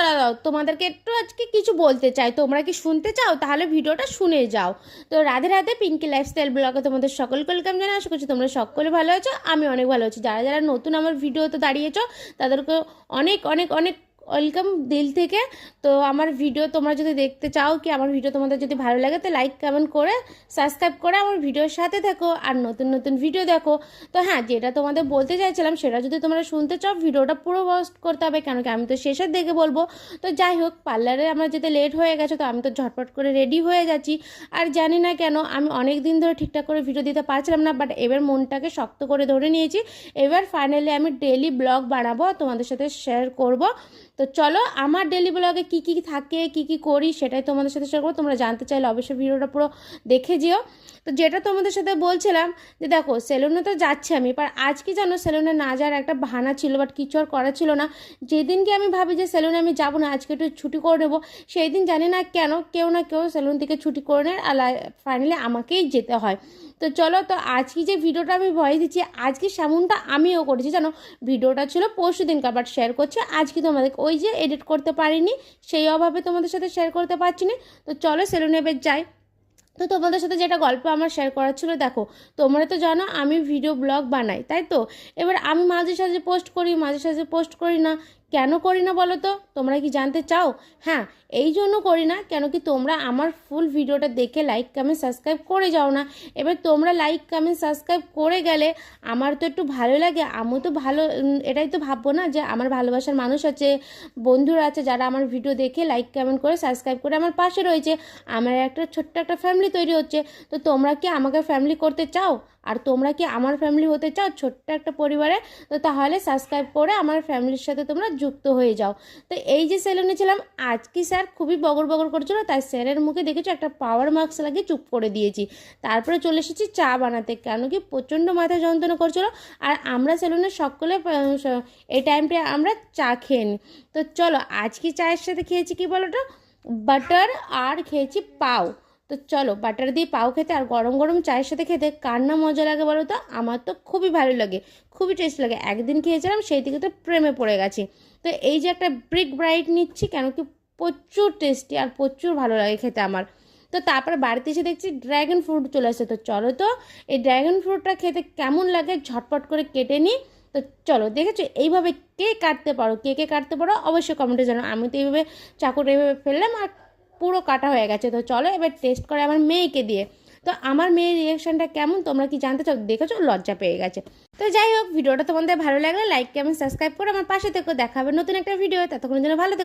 দাঁড়াও দাঁড়াও দাঁড়াও, তোমাদেরকে একটু আজকে কিছু বলতে চাই। তোমরা কি শুনতে চাও? তাহলে ভিডিওটা শুনে যাও। তো রাধে রাধে, পিঙ্কি লাইফস্টাইল ব্লগে তোমাদের সকলকে ওয়েলকাম জানাই। আশা করছি তোমরা সকলে ভালো আছো, আমি অনেক ভালো আছি। যারা যারা নতুন আমার ভিডিওতে দাঁড়িয়েছো তাদেরকে অনেক অনেক অনেক ওয়েলকাম দিল থেকে। তো আমার ভিডিও তোমরা যদি দেখতে চাও, কি আমার ভিডিও তোমাদের যদি ভালো লাগে, তো লাইক কমেন্ট করে সাবস্ক্রাইব করে আমার ভিডিওর সাথে থাকো আর নতুন নতুন ভিডিও দেখো। তো হ্যাঁ, যেটা তোমাদের বলতে চাইছিলাম সেটা যদি তোমরা শুনতে চাও, ভিডিওটা পুরো ওয়াচ করতে হবে, কেন কি আমি তো শেষের দিকে বলবো। তো যাই হোক, পার্লারে আমার যেতে লেট হয়ে গেছে, তো আমি তো ঝটপট করে রেডি হয়ে যাচ্ছি। আর জানি না কেন আমি অনেক দিন ধরে ঠিকঠাক করে ভিডিও দিতে পারছিলাম না, বাট এবার মনটাকে শক্ত করে ধরে নিয়েছি। এবার ফাইনালি আমি ডেইলি ব্লগ বানাবো, তোমাদের সাথে শেয়ার করব। তো চলো, আমার ডেলি ব্লগে কী কী থাকে, কী কী করি, সেটাই তোমাদের সাথে শেয়ার করবো। তোমরা জানতে চাইলে অবশ্যই ভিডিওটা পুরো দেখে যেও। তো যেটা তোমাদের সাথে বলছিলাম যে দেখো, সেলুনে তো যাচ্ছি আমি, বাট আজকে জানো সেলুনে না যাওয়ার একটা বাহানা ছিল, বাট কিছু আর করা ছিল না। যেদিনকে আমি ভাবি যে সেলুনে আমি যাবো না, আজকে একটু ছুটি করে নেবো, সেই দিন জানি না কেন কেউ না কেউ সেলুন থেকে ছুটি করে নেয়, আর ফাইনালি আমাকেই যেতে হয়। তো চলো, তো আজকে যে ভিডিওটা আমি ভয়েস দিচ্ছি, আজকে সেমনটা আমিও করেছি জানো। ভিডিওটা ছিল পরশু দিনকার, বাট শেয়ার করছি আজকে তোমাদের। ওই যে এডিট করতে পারিনি, সেই অভাবে তোমাদের সাথে শেয়ার করতে পারছি না। তো চলো সেলুনে এবার যাই। তো তোমাদের সাথে যেটা গল্প আমার শেয়ার করার ছিল, দেখো তোমরা তো জানো আমি ভিডিও ব্লগ বানাই, তাই তো। এবার আমি মাঝে সাঝে পোস্ট করি, মাঝে সাঝে পোস্ট করি না। কেন করি না বলো তো? তোমরা কি জানতে চাও? হ্যাঁ, এই জন্য করি না, কেন কি তোমরা আমার ফুল ভিডিওটা দেখে লাইক কমেন্ট সাবস্ক্রাইব করে যাও না। এবার তোমরা লাইক কমেন্ট সাবস্ক্রাইব করে গেলে আমার তো একটু ভালো লাগে, আমি তো ভালো এটাই তো ভাববো না যে আমার ভালোবাসার মানুষ আছে, বন্ধুরা আছে যারা আমার ভিডিও দেখে লাইক কমেন্ট করে সাবস্ক্রাইব করে আমার পাশে রয়েছে। আমার একটা ছোট্ট একটা ফ্যামিলি তৈরি হচ্ছে। তো তোমরা কি আমাকে ফ্যামিলি করতে চাও? আর তোমরা কি আমার ফ্যামিলি হতে চাও, ছোট্ট একটা পরিবারে? তো তাহলে সাবস্ক্রাইব করে আমার ফ্যামিলির সাথে তোমরা যুক্ত হয়ে যাও। তো এই যে সেলুনে ছিলাম, আজকে স্যার খুবই বগর বগর করছিল, তাই স্যারের মুখে দেখেছি একটা পাওয়ার মাস্ক লাগিয়ে চুপ করে দিয়েছি। তারপরে চলে এসেছি চা বানাতে, কেন কি প্রচণ্ড মাথায় যন্ত্রণা করছিল। আর আমরা সেলুনে সকলে এই টাইমটা আমরা চা খেয়ে নিই। তো চলো, আজকে চায়ের সাথে খেয়েছি কি বলো তো, বাটার, আর খেয়েছি পাও। তো চলো, বাটার দিয়ে পাও খেতে আর গরম গরম চায়ের সাথে খেতে কার না মজা লাগে বলো তো? আমার তো খুবই ভালো লাগে, খুবই টেস্ট লাগে। একদিন খেয়েছিলাম, সেই থেকে তো প্রেমে পড়ে গেছি। তো এই যে একটা ব্রিক ব্রাইট নিচ্ছি, কেন কি প্রচুর টেস্টি আর প্রচুর ভালো লাগে খেতে আমার। তো তারপর বাড়িতে এসে দেখছি ড্র্যাগন ফ্রুট চলে আসছে। তো চলো, তো এই ড্র্যাগন ফ্রুটটা খেতে কেমন লাগে ঝটপট করে কেটে নিই। তো চলো, দেখেছো এইভাবে কে কাটতে পারো, কে কে কাটতে পারো অবশ্যই কমেন্টে জানো। আমি তো এইভাবে চাকুটা এইভাবে ফেললাম আর পুরো কাটা হয়ে গেছে। তো চলো এবার টেস্ট করে আমার মেয়েকে দিয়ে। তো আমার মেয়ের রিয়াকশানটা কেমন তোমরা কি জানতে চাও? দেখেছো, লজ্জা পেয়ে গেছে। তো যাই হোক, ভিডিওটা তোমাদের ভালো লাগলে লাইক কমেন্ট সাবস্ক্রাইব করে আমার পাশে থেকো। দেখা হবে নতুন একটা ভিডিও, ততক্ষণের জন্য ভালো থেকো।